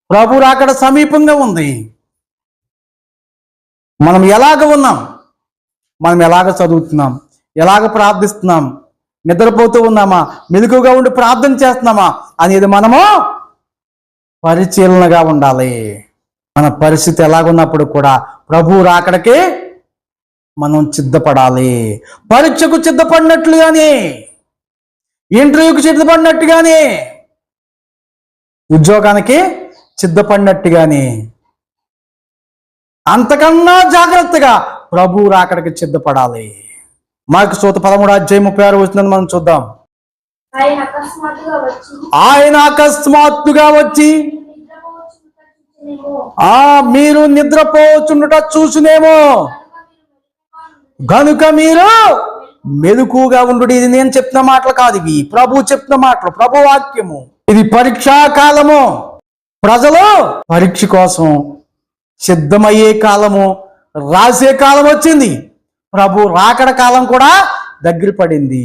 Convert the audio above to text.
ప్రభు రాకడ సమీపంగా ఉంది. మనం ఎలాగ ఉన్నాం, మనం ఎలాగ చదువుతున్నాం, ఎలాగ ప్రార్థిస్తున్నాం, నిద్రపోతూ ఉన్నామా, మెలకుగా ఉండి ప్రార్థన చేస్తున్నామా అనేది మనము పరిశీలనగా ఉండాలి. మన పరిస్థితి ఎలాగున్నప్పుడు కూడా ప్రభు రాకడకి మనం సిద్ధపడాలి. పరీక్షకు సిద్ధపడినట్లుగానే, ఇంటర్వ్యూకి సిద్ధపడినట్టుగానే, ఉద్యోగానికి సిద్ధపడినట్టుగానే, అంతకన్నా జాగ్రత్తగా ప్రభు రాకడకి సిద్ధపడాలి. మార్కు సువార్త 13:36 మనం చూద్దాం. ఆయన అకస్మాత్తుగా వచ్చి మీరు నిద్రపోచుండుట చూసునేమో, గనుక మీరు మెలకుగా ఉండు. ఇది నేను చెప్పిన మాటలు కాదు, ఇవి ప్రభు చెప్పిన మాటలు, ప్రభు వాక్యము. ఇది పరీక్షా కాలము. ప్రజలు పరీక్ష కోసం సిద్ధమయ్యే కాలము, రాసే కాలం వచ్చింది. ప్రభు రాకడ కాలం కూడా దగ్గర పడింది.